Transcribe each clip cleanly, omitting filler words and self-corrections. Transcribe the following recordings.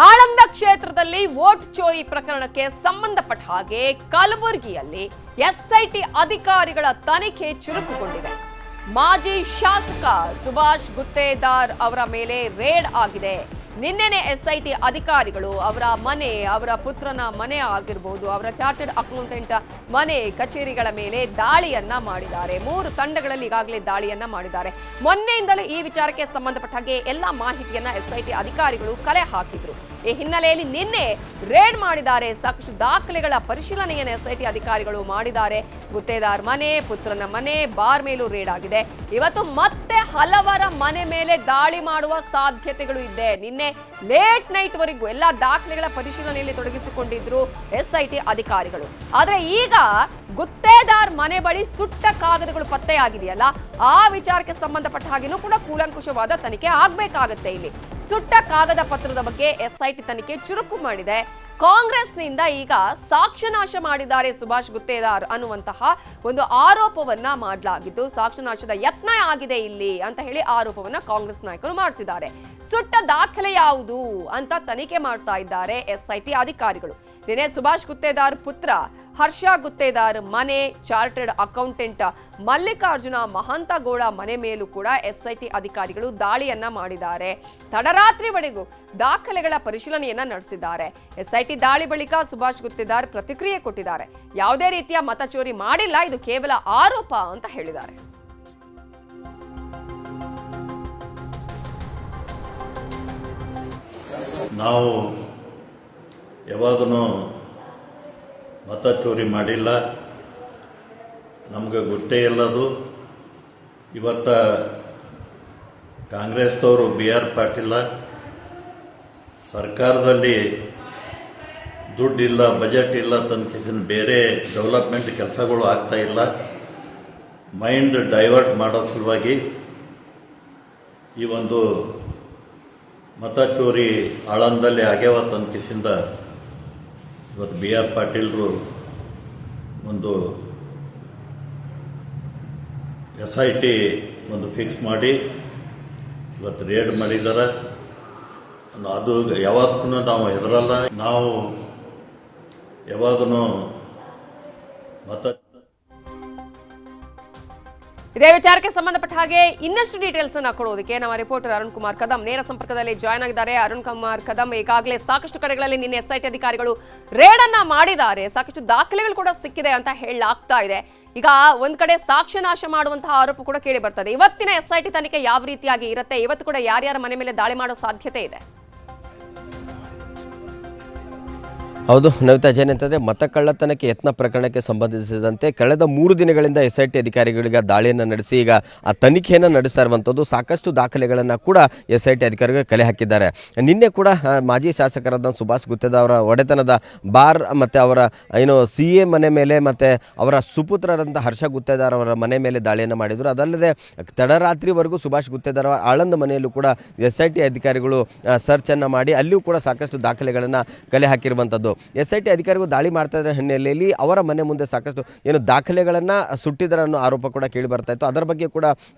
ಆಳಂದ ಕ್ಷೇತ್ರದಲ್ಲಿ ವೋಟ್ ಚೋರಿ ಪ್ರಕರಣಕ್ಕೆ ಸಂಬಂಧಪಟ್ಟ ಹಾಗೆ ಕಲಬುರಗಿಯಲ್ಲಿ ಎಸ್ಐಟಿ ಅಧಿಕಾರಿಗಳ ತನಿಖೆ ಚುರುಕುಗೊಂಡಿದೆ. ಮಾಜಿ ಶಾಸಕ ಸುಭಾಷ್ ಗುತ್ತೇದಾರ್ ಅವರ ಮೇಲೆ ರೇಡ್ ಆಗಿದೆ. ನಿನ್ನೆನೆ ಎಸ್ಐಟಿ ಅಧಿಕಾರಿಗಳು ಅವರ ಮನೆ, ಅವರ ಪುತ್ರನ ಮನೆ ಆಗಿರಬಹುದು, ಅವರ ಚಾರ್ಟರ್ಡ್ ಅಕೌಂಟೆಂಟ್ ಮನೆ, ಕಚೇರಿಗಳ ಮೇಲೆ ದಾಳಿಯನ್ನ ಮಾಡಿದ್ದಾರೆ. 3 ತಂಡಗಳಲ್ಲಿ ಈಗಾಗಲೇ ದಾಳಿಯನ್ನ ಮಾಡಿದ್ದಾರೆ. ಮೊನ್ನೆಯಿಂದಲೂ ಈ ವಿಚಾರಕ್ಕೆ ಸಂಬಂಧಪಟ್ಟ ಹಾಗೆ ಎಲ್ಲ ಮಾಹಿತಿಯನ್ನ ಎಸ್ಐಟಿ ಅಧಿಕಾರಿಗಳು ಕಲೆ ಹಾಕಿದ್ರು. ಈ ಹಿನ್ನೆಲೆಯಲ್ಲಿ ನಿನ್ನೆ ರೇಡ್ ಮಾಡಿದ್ದಾರೆ. ಸಾಕಷ್ಟು ದಾಖಲೆಗಳ ಪರಿಶೀಲನೆಯನ್ನು ಎಸ್ಐಟಿ ಅಧಿಕಾರಿಗಳು ಮಾಡಿದ್ದಾರೆ. ಗುತ್ತೇದಾರ್ ಮನೆ, ಪುತ್ರನ ಮನೆ, ಬಾರ್ ಮೇಲೂ ರೇಡ್ ಆಗಿದೆ. ಇವತ್ತು ಮತ್ತೆ ಹಲವರ ಮನೆ ಮೇಲೆ ದಾಳಿ ಮಾಡುವ ಸಾಧ್ಯತೆಗಳು ಇದೆ. ನಿನ್ನೆ ಲೇಟ್ ನೈಟ್ ವರೆಗೂ ಎಲ್ಲ ದಾಖಲೆಗಳ ಪರಿಶೀಲನೆಯಲ್ಲಿ ತೊಡಗಿಸಿಕೊಂಡಿದ್ರು ಎಸ್ಐಟಿ ಅಧಿಕಾರಿಗಳು. ಆದ್ರೆ ಈಗ ಗುತ್ತೇದಾರ್ ಮನೆ ಬಳಿ ಸುಟ್ಟ ಕಾಗದಗಳು ಪತ್ತೆಯಾಗಿದೆಯಲ್ಲ, ಆ ವಿಚಾರಕ್ಕೆ ಸಂಬಂಧಪಟ್ಟ ಹಾಗೆನೂ ಕೂಡ ಕೂಲಂಕುಷವಾದ ತನಿಖೆ ಆಗ್ಬೇಕಾಗತ್ತೆ. ಇಲ್ಲಿ ಸುಟ್ಟ ಕಾಗದ ಪತ್ರದ ಬಗ್ಗೆ ಎಸ್ಐಟಿ ತನಿಖೆ ಚುರುಕು ಮಾಡಿದೆ. ಕಾಂಗ್ರೆಸ್ನಿಂದ ಈಗ ಸಾಕ್ಷ್ಯನಾಶ ಮಾಡಿದ್ದಾರೆ ಸುಭಾಷ್ ಗುತ್ತೇದಾರ್ ಅನ್ನುವಂತಹ ಒಂದು ಆರೋಪವನ್ನ ಮಾಡಲಾಗಿದ್ದು, ಸಾಕ್ಷ್ಯನಾಶದ ಯತ್ನ ಆಗಿದೆ ಇಲ್ಲಿ ಅಂತ ಹೇಳಿ ಆರೋಪವನ್ನ ಕಾಂಗ್ರೆಸ್ ನಾಯಕರು ಮಾಡ್ತಿದ್ದಾರೆ. ಸುಟ್ಟ ದಾಖಲೆ ಯಾವುದು ಅಂತ ತನಿಖೆ ಮಾಡ್ತಾ ಇದ್ದಾರೆ ಎಸ್ಐಟಿ ಅಧಿಕಾರಿಗಳು. ನಿನ್ನೆ ಸುಭಾಷ್ ಗುತ್ತೇದಾರ್ ಪುತ್ರ ಹರ್ಷ ಗುತ್ತೇದಾರ್ ಮನೆ, ಚಾರ್ಟರ್ಡ್ ಅಕೌಂಟೆಂಟ್ ಮಲ್ಲಿಕಾರ್ಜುನ ಮಹಂತಗೌಡ ಮನೆ ಮೇಲೂ ಕೂಡ ಎಸ್ಐಟಿ ಅಧಿಕಾರಿಗಳು ದಾಳಿಯನ್ನ ಮಾಡಿದ್ದಾರೆ. ತಡರಾತ್ರಿವರೆಗೂ ದಾಖಲೆಗಳ ಪರಿಶೀಲನೆಯನ್ನ ನಡೆಸಿದ್ದಾರೆ. ಎಸ್ಐಟಿ ದಾಳಿ ಬಳಿಕ ಸುಭಾಷ್ ಗುತ್ತೇದಾರ್ ಪ್ರತಿಕ್ರಿಯೆ ಕೊಟ್ಟಿದ್ದಾರೆ. ಯಾವುದೇ ರೀತಿಯ ಮತಚೋರಿ ಮಾಡಿಲ್ಲ, ಇದು ಕೇವಲ ಆರೋಪ ಅಂತ ಹೇಳಿದ್ದಾರೆ. ನಾವು ಯಾವಾಗೂ ಮತ ಚೋರಿ ಮಾಡಿಲ್ಲ, ನಮಗೆ ಗೊತ್ತೇ ಇಲ್ಲದು. ಇವತ್ತ ಕಾಂಗ್ರೆಸ್ದವರು BR ಪಾಟೀಲ ಸರ್ಕಾರದಲ್ಲಿ ದುಡ್ಡಿಲ್ಲ, ಬಜೆಟ್ ಇಲ್ಲ ತನಕ ಬೇರೆ ಡೆವಲಪ್ಮೆಂಟ್ ಕೆಲಸಗಳು ಆಗ್ತಾ ಇಲ್ಲ, ಮೈಂಡ್ ಡೈವರ್ಟ್ ಮಾಡೋ ಸಲುವಾಗಿ ಈ ಒಂದು ಮತ ಚೋರಿ ಆಳಂದಲ್ಲಿ ಆಗ್ಯಾವ ತನಕಿಸಿಂದ ಇವತ್ತು BR ಪಾಟೀಲರು ಒಂದು SIT ಒಂದು ಫಿಕ್ಸ್ ಮಾಡಿ ಇವತ್ತು ರೇಡ್ ಮಾಡಿದ್ದಾರೆ. ಅದು ಯಾವಾಗಕ್ಕೂ ನಾವು ಹೆದರಲ್ಲ, ನಾವು ಯಾವಾಗೂ ಮತ. ಇದೇ ವಿಚಾರಕ್ಕೆ ಸಂಬಂಧಪಟ್ಟ ಹಾಗೆ ಇನ್ನಷ್ಟು ಡೀಟೇಲ್ಸ್ ಅನ್ನ ಕೊಡೋದಕ್ಕೆ ನಮ್ಮ ರಿಪೋರ್ಟರ್ ಅರುಣ್ ಕುಮಾರ್ ಕದಂ ನೇರ ಸಂಪರ್ಕದಲ್ಲಿ ಜಾಯ್ನ್ ಆಗಿದ್ದಾರೆ. ಅರುಣ್ ಕುಮಾರ್ ಕದಂ, ಈಗಾಗಲೇ ಸಾಕಷ್ಟು ಕಡೆಗಳಲ್ಲಿ ನಿನ್ನೆ ಎಸ್ಐಟಿ ಅಧಿಕಾರಿಗಳು ರೇಡ್ ಅನ್ನ ಮಾಡಿದ್ದಾರೆ, ಸಾಕಷ್ಟು ದಾಖಲೆಗಳು ಕೂಡ ಸಿಕ್ಕಿದೆ ಅಂತ ಹೇಳಲಾಗ್ತಾ ಇದೆ. ಈಗ ಒಂದ್ ಕಡೆ ಸಾಕ್ಷ್ಯನಾಶ ಮಾಡುವಂತಹ ಆರೋಪ ಕೂಡ ಕೇಳಿ ಬರ್ತದೆ. ಇವತ್ತಿನ ಎಸ್ಐಟಿ ತನಿಖೆ ಯಾವ ರೀತಿಯಾಗಿ ಇರುತ್ತೆ? ಇವತ್ತು ಕೂಡ ಯಾರ್ಯಾರ ಮನೆ ಮೇಲೆ ದಾಳಿ ಮಾಡೋ ಸಾಧ್ಯತೆ ಇದೆ? ಹೌದು ನವಿತಾ, ಏನಂತಂದರೆ ಮತಕಳ್ಳತನಕ್ಕೆ ಯತ್ನ ಪ್ರಕರಣಕ್ಕೆ ಸಂಬಂಧಿಸಿದಂತೆ ಕಳೆದ 3 ದಿನಗಳಿಂದ SIT ಅಧಿಕಾರಿಗಳಿಗೆ ದಾಳಿಯನ್ನು ನಡೆಸಿ ಈಗ ಆ ತನಿಖೆಯನ್ನು ನಡೆಸ್ತಾ ಇರುವಂಥದ್ದು. ಸಾಕಷ್ಟು ದಾಖಲೆಗಳನ್ನು ಕೂಡ SIT ಅಧಿಕಾರಿಗಳು ಕಲೆ ಹಾಕಿದ್ದಾರೆ. ನಿನ್ನೆ ಕೂಡ ಮಾಜಿ ಶಾಸಕರಾದ ಸುಭಾಷ್ ಗುತ್ತೇದಾರ್ ಅವರ ಒಡೆತನದ ಬಾರ್ ಮತ್ತು ಅವರ CA ಮನೆ ಮೇಲೆ ಮತ್ತು ಅವರ ಸುಪುತ್ರರಾದಂಥ ಹರ್ಷ ಗುತ್ತೇದಾರ್ ಅವರ ಮನೆ ಮೇಲೆ ದಾಳಿಯನ್ನು ಮಾಡಿದರು. ಅದಲ್ಲದೆ ತಡರಾತ್ರಿವರೆಗೂ ಸುಭಾಷ್ ಗುತ್ತೇದಾರ್ ಅವರ ಆಳಂದ ಮನೆಯಲ್ಲೂ ಕೂಡ SIT ಅಧಿಕಾರಿಗಳು ಸರ್ಚನ್ನು ಮಾಡಿ ಅಲ್ಲಿಯೂ ಕೂಡ ಸಾಕಷ್ಟು ದಾಖಲೆಗಳನ್ನು ಕಲೆ ಹಾಕಿರುವಂಥದ್ದು. SIT ಅಧಿಕಾರಿಗಳು ದಾಳಿ ಮಾಡ್ತಾ ಇದ್ದ ಹಿನ್ನೆಲೆಯಲ್ಲಿ ಅವರ ಮನೆ ಮುಂದೆ ಸಾಕಷ್ಟು ದಾಖಲೆಗಳನ್ನು ಸುಟ್ಟಿದ್ದಾರೆ ಅನ್ನೋ ಆರೋಪ ಕೂಡ ಕೇಳಿ ಬರ್ತಾ ಇತ್ತು. ಅದರ ಬಗ್ಗೆ ಕೂಡ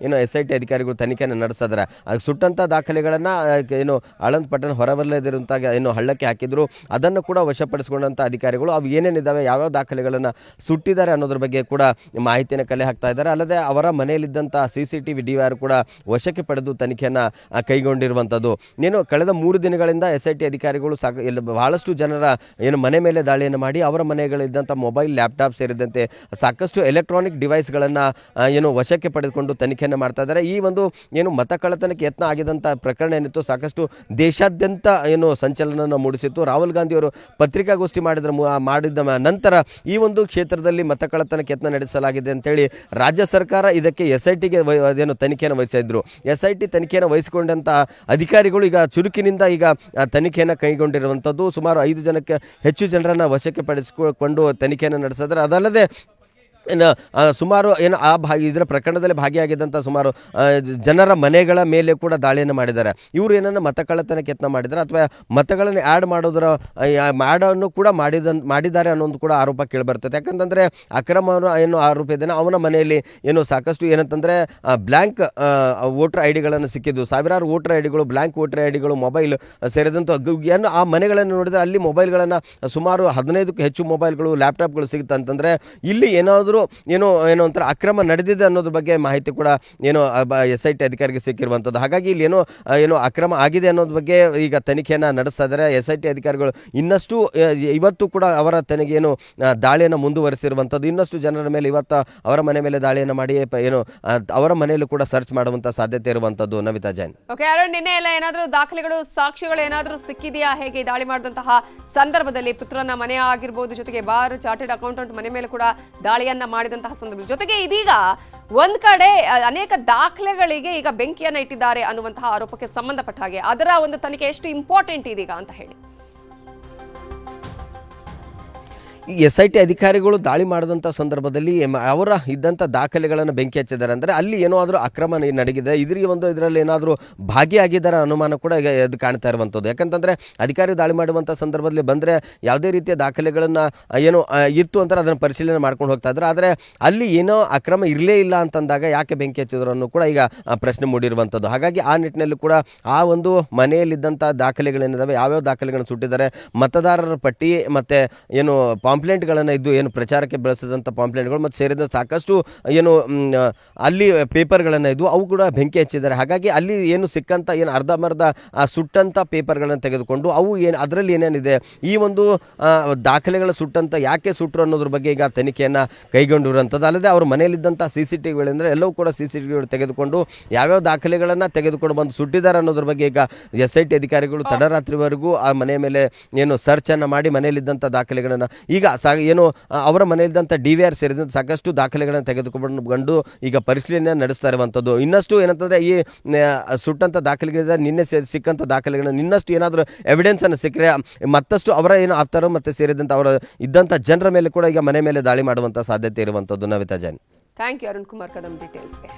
SIT ಅಧಿಕಾರಿಗಳು ತನಿಖೆಯನ್ನು ನಡೆಸಿದ್ದಾರೆ. ಅದು ಸುಟ್ಟಂಥ ದಾಖಲೆಗಳನ್ನು ಆಳಂದ್ ಪಟ್ಟಣ ಹೊರಬರಲೇದಿರುವಂಥ ಹಳ್ಳಕ್ಕೆ ಹಾಕಿದ್ರು. ಅದನ್ನು ಕೂಡ ವಶಪಡಿಸಿಕೊಂಡಂಥ ಅಧಿಕಾರಿಗಳು ಅವು ಏನೇನಿದ್ದಾವೆ, ಯಾವ್ಯಾವ ದಾಖಲೆಗಳನ್ನು ಸುಟ್ಟಿದ್ದಾರೆ ಅನ್ನೋದ್ರ ಬಗ್ಗೆ ಕೂಡ ಮಾಹಿತಿಯನ್ನು ಕಲೆ ಹಾಕ್ತಾ ಇದ್ದಾರೆ. ಅಲ್ಲದೆ ಅವರ ಮನೆಯಲ್ಲಿದ್ದಂಥ CCTV DVR ಕೂಡ ವಶಕ್ಕೆ ಪಡೆದು ತನಿಖೆಯನ್ನು ಕೈಗೊಂಡಿರುವಂಥದ್ದು. ಕಳೆದ 3 ದಿನಗಳಿಂದ SIT ಅಧಿಕಾರಿಗಳು ಬಹಳಷ್ಟು ಜನರ ಮನೆ ಮೇಲೆ ದಾಳಿಯನ್ನು ಮಾಡಿ ಅವರ ಮನೆಗಳಿದ್ದಂಥ ಮೊಬೈಲ್, ಲ್ಯಾಪ್ಟಾಪ್ ಸೇರಿದಂತೆ ಸಾಕಷ್ಟು ಎಲೆಕ್ಟ್ರಾನಿಕ್ ಡಿವೈಸ್ಗಳನ್ನು ವಶಕ್ಕೆ ಪಡೆದುಕೊಂಡು ತನಿಖೆಯನ್ನು ಮಾಡ್ತಾ ಇದ್ದಾರೆ. ಈ ಒಂದು ಮತ ಕಳ್ಳತನಕ್ಕೆ ಯತ್ನ ಆಗಿದಂಥ ಪ್ರಕರಣ ಏನಿತ್ತು ಸಾಕಷ್ಟು ದೇಶಾದ್ಯಂತ ಸಂಚಲನ ಮೂಡಿಸಿತ್ತು. ರಾಹುಲ್ ಗಾಂಧಿಯವರು ಪತ್ರಿಕಾಗೋಷ್ಠಿ ಮಾಡಿದ ನಂತರ ಈ ಒಂದು ಕ್ಷೇತ್ರದಲ್ಲಿ ಮತ ಕಳ್ಳತನಕ್ಕೆ ಯತ್ನ ನಡೆಸಲಾಗಿದೆ ಅಂತೇಳಿ ರಾಜ್ಯ ಸರ್ಕಾರ ಇದಕ್ಕೆ SITಗೆ ತನಿಖೆಯನ್ನು ವಹಿಸಿದ್ರು. SIT ತನಿಖೆಯನ್ನು ವಹಿಸಿಕೊಂಡಂಥ ಅಧಿಕಾರಿಗಳು ಈಗ ಚುರುಕಿನಿಂದ ಈಗ ತನಿಖೆಯನ್ನು ಕೈಗೊಂಡಿರುವಂಥದ್ದು. ಸುಮಾರು 5 ಜನಕ್ಕೆ ಹೆಚ್ಚು ಜನರನ್ನು ವಶಕ್ಕೆ ಪಡಿಸಿಕೊಂಡು ತನಿಖೆಯನ್ನು ನಡೆಸಿದ್ದಾರೆ. ಅದಲ್ಲದೆ ಏನು ಸುಮಾರು ಏನು ಇದರ ಪ್ರಕರಣದಲ್ಲಿ ಭಾಗಿಯಾಗಿದ್ದಂಥ ಸುಮಾರು ಜನರ ಮನೆಗಳ ಮೇಲೆ ಕೂಡ ದಾಳಿಯನ್ನು ಮಾಡಿದ್ದಾರೆ. ಇವರು ಏನನ್ನು ಮತ ಕಳ್ಳತನಕ್ಕೆ ಯತ್ನ ಮಾಡಿದ್ದಾರೆ ಅಥವಾ ಮತಗಳನ್ನು ಆ್ಯಡ್ ಮಾಡೋದನ್ನು ಕೂಡ ಮಾಡಿದ್ದಾರೆ ಅನ್ನೋದು ಕೂಡ ಆರೋಪ ಕೇಳಿಬರ್ತದೆ. ಯಾಕಂತಂದರೆ ಅಕ್ರಮ ಏನು ಆರೋಪ ಇದ್ದಾನೆ ಅವನ ಮನೆಯಲ್ಲಿ ಏನು ಸಾಕಷ್ಟು ಏನಂತಂದರೆ ಬ್ಲ್ಯಾಂಕ್ ವೋಟರ್ ಐ ಡಿಗಳನ್ನು ಸಿಕ್ಕಿದ್ದು, ಸಾವಿರಾರು ವೋಟರ್ ಐ ಡಿಗಳು, ಬ್ಲ್ಯಾಂಕ್ ವೋಟರ್ ಐ ಡಿಗಳು, ಮೊಬೈಲ್ ಸೇರಿದಂಥ ಏನು ಆ ಮನೆಗಳನ್ನು ನೋಡಿದರೆ ಅಲ್ಲಿ ಮೊಬೈಲ್ಗಳನ್ನು ಸುಮಾರು 15ಕ್ಕೂ ಹೆಚ್ಚು ಮೊಬೈಲ್ಗಳು, ಲ್ಯಾಪ್ಟಾಪ್ಗಳು ಸಿಗುತ್ತೆ ಅಂತಂದರೆ ಇಲ್ಲಿ ಏನಾದರೂ ಏನೋ ಒಂಥರ ಅಕ್ರಮ ನಡೆದಿದೆ ಅನ್ನೋದ್ರ ಬಗ್ಗೆ ಮಾಹಿತಿ ಕೂಡ SIT ಅಧಿಕಾರಿಗೆ ಸಿಕ್ಕಿರುವಂಥದ್ದು. ಹಾಗಾಗಿ ಇಲ್ಲಿ ಏನೋ ಅಕ್ರಮ ಆಗಿದೆ ಅನ್ನೋದ್ರ ಬಗ್ಗೆ ಈಗ ತನಿಖೆಯನ್ನು ನಡೆಸ್ತಾ ಇದ್ದಾರೆ SIT ಅಧಿಕಾರಿಗಳು. ಇನ್ನಷ್ಟು ಇವತ್ತು ಕೂಡ ಅವರ ತನಿಖೆಯನ್ನು ದಾಳಿಯನ್ನು ಮುಂದುವರಿಸಿರುವಂಥದ್ದು. ಇನ್ನಷ್ಟು ಜನರ ಮೇಲೆ ಇವತ್ತು ಅವರ ಮನೆ ಮೇಲೆ ದಾಳಿಯನ್ನು ಮಾಡಿ ಅವರ ಮನೆಯಲ್ಲೂ ಕೂಡ ಸರ್ಚ್ ಮಾಡುವಂಥ ಸಾಧ್ಯತೆ ಇರುವಂಥದ್ದು. ನವಿತಾ ಜೈನ್. ಓಕೆ ಅರುಣ್, ನಿನ್ನೆ ಎಲ್ಲ ಏನಾದರೂ ದಾಖಲೆಗಳು, ಸಾಕ್ಷ್ಯಗಳು ಏನಾದರೂ ಸಿಕ್ಕಿದೆಯಾ? ಹೇಗೆ ದಾಳಿ ಮಾಡಿದಂತಹ ಸಂದರ್ಭದಲ್ಲಿ ಪುತ್ರನ ಮನೆ ಆಗಿರ್ಬೋದು, ಜೊತೆಗೆ ಬಾರ್ ಚಾರ್ಟೆಡ್ ಅಕೌಂಟೆಂಟ್ ಮನೆ ಮೇಲೆ ಕೂಡ ದಾಳಿಯನ್ನ ಮಾಡಿದಂತಹ ಸಂದರ್ಭ, ಜೊತೆಗೆ ಇದೀಗ ಒಂದ್ ಕಡೆ ಅನೇಕ ದಾಖಲೆಗಳಿಗೆ ಈಗ ಬೆಂಕಿಯನ್ನ ಇಟ್ಟಿದ್ದಾರೆ ಅನ್ನುವಂತಹ ಆರೋಪಕ್ಕೆ ಸಂಬಂಧಪಟ್ಟ ಹಾಗೆ ಅದರ ಒಂದು ತನಿಖೆ ಎಷ್ಟು ಇಂಪಾರ್ಟೆಂಟ್ ಇದೀಗ ಅಂತ ಹೇಳಿ? ಈ SIT ಅಧಿಕಾರಿಗಳು ದಾಳಿ ಮಾಡಿದಂಥ ಸಂದರ್ಭದಲ್ಲಿ ಅವರ ಇದ್ದಂಥ ದಾಖಲೆಗಳನ್ನು ಬೆಂಕಿ ಹಚ್ಚಿದ್ದಾರೆ ಅಂದರೆ ಅಲ್ಲಿ ಏನೋ ಆದರೂ ಅಕ್ರಮ ನಡೆದಿದೆ, ಇದರಲ್ಲಿ ಏನಾದರೂ ಭಾಗಿಯಾಗಿದ್ದಾರೆ ಅನುಮಾನ ಕೂಡ ಈಗ ಎದ್ದು ಕಾಣ್ತಾ ಇರುವಂಥದ್ದು. ಯಾಕಂತಂದರೆ ಅಧಿಕಾರಿ ದಾಳಿ ಮಾಡುವಂಥ ಸಂದರ್ಭದಲ್ಲಿ ಬಂದರೆ ಯಾವುದೇ ರೀತಿಯ ದಾಖಲೆಗಳನ್ನು ಇತ್ತು ಅಂತಾರೆ ಅದನ್ನು ಪರಿಶೀಲನೆ ಮಾಡ್ಕೊಂಡು ಹೋಗ್ತಾ ಇದ್ದಾರೆ. ಆದರೆ ಅಲ್ಲಿ ಏನೋ ಅಕ್ರಮ ಇರಲೇ ಇಲ್ಲ ಅಂತಂದಾಗ ಯಾಕೆ ಬೆಂಕಿ ಹಚ್ಚಿದ್ರು ಅನ್ನೋ ಕೂಡ ಈಗ ಪ್ರಶ್ನೆ ಮೂಡಿರುವಂಥದ್ದು. ಹಾಗಾಗಿ ಆ ನಿಟ್ಟಿನಲ್ಲಿ ಕೂಡ ಆ ಒಂದು ಮನೆಯಲ್ಲಿದ್ದಂಥ ದಾಖಲೆಗಳೇನಿದ್ದಾವೆ, ಯಾವ್ಯಾವ ದಾಖಲೆಗಳನ್ನು ಸುಟ್ಟಿದ್ದಾರೆ, ಮತದಾರರ ಪಟ್ಟಿ ಮತ್ತು ಪಾಂಪ್ಲೆಂಟ್ಗಳನ್ನು ಏನು ಪ್ರಚಾರಕ್ಕೆ ಬಳಸಿದಂಥ ಪಾಂಪ್ಲೆಂಟ್ಗಳು ಮತ್ತು ಸೇರಿದ ಸಾಕಷ್ಟು ಅಲ್ಲಿ ಪೇಪರ್ಗಳನ್ನು ಅವು ಕೂಡ ಬೆಂಕಿ ಹಚ್ಚಿದ್ದಾರೆ. ಹಾಗಾಗಿ ಅಲ್ಲಿ ಸಿಕ್ಕಂಥ ಅರ್ಧಂಬರ್ಧ ಸುಟ್ಟಂಥ ಪೇಪರ್ಗಳನ್ನು ತೆಗೆದುಕೊಂಡು ಅವು ಅದರಲ್ಲಿ ಏನೇನಿದೆ, ಈ ಒಂದು ದಾಖಲೆಗಳ ಸುಟ್ಟಂಥ ಯಾಕೆ ಸುಟ್ಟರು ಅನ್ನೋದ್ರ ಬಗ್ಗೆ ಈಗ ತನಿಖೆಯನ್ನು ಕೈಗೊಂಡಿರುವಂಥದ್ದು. ಅಲ್ಲದೆ ಅವ್ರ ಮನೆಯಲ್ಲಿದ್ದಂಥ CCTVಗಳಿಂದರೆ ಎಲ್ಲವೂ ಕೂಡ CCTVಗಳು ತೆಗೆದುಕೊಂಡು ಯಾವ್ಯಾವ ದಾಖಲೆಗಳನ್ನು ತೆಗೆದುಕೊಂಡು ಬಂದು ಸುಟ್ಟಿದ್ದಾರೆ ಅನ್ನೋದ್ರ ಬಗ್ಗೆ ಈಗ SIT ಅಧಿಕಾರಿಗಳು ತಡರಾತ್ರಿವರೆಗೂ ಆ ಮನೆಯ ಮೇಲೆ ಸರ್ಚನ್ನು ಮಾಡಿ ಮನೆಯಲ್ಲಿದ್ದಂಥ ದಾಖಲೆಗಳನ್ನು ಈಗ ಅವರ ಮನೆಯಲ್ಲಿದ್ದಂಥ DVR ಸೇರಿದಂತೆ ಸಾಕಷ್ಟು ದಾಖಲೆಗಳನ್ನು ತೆಗೆದುಕೊಂಡು ಈಗ ಪರಿಶೀಲನೆ ನಡೆಸ್ತಾ ಇರುವಂಥದ್ದು. ಇನ್ನಷ್ಟು ಏನಂತಂದರೆ ಈ ಸುಟ್ಟಂಥ ದಾಖಲೆಗಳಿಂದ ನಿನ್ನೆ ಸಿಕ್ಕಂಥ ದಾಖಲೆಗಳನ್ನು ಇನ್ನಷ್ಟು ಏನಾದರೂ ಎವಿಡೆನ್ಸನ್ನು ಸಿಕ್ಕರೆ ಮತ್ತಷ್ಟು ಅವರ ಆಪ್ತರು ಮತ್ತು ಸೇರಿದಂಥ ಅವರ ಇದ್ದಂಥ ಜನರ ಮೇಲೆ ಕೂಡ ಈಗ ಮನೆ ಮೇಲೆ ದಾಳಿ ಮಾಡುವಂಥ ಸಾಧ್ಯತೆ ಇರುವಂಥದ್ದು. ನವಿತಾ ಜೈನ್. Thank you Arun Kumar Kadam ಡೀಟೇಲ್ಸ್ಗೆ.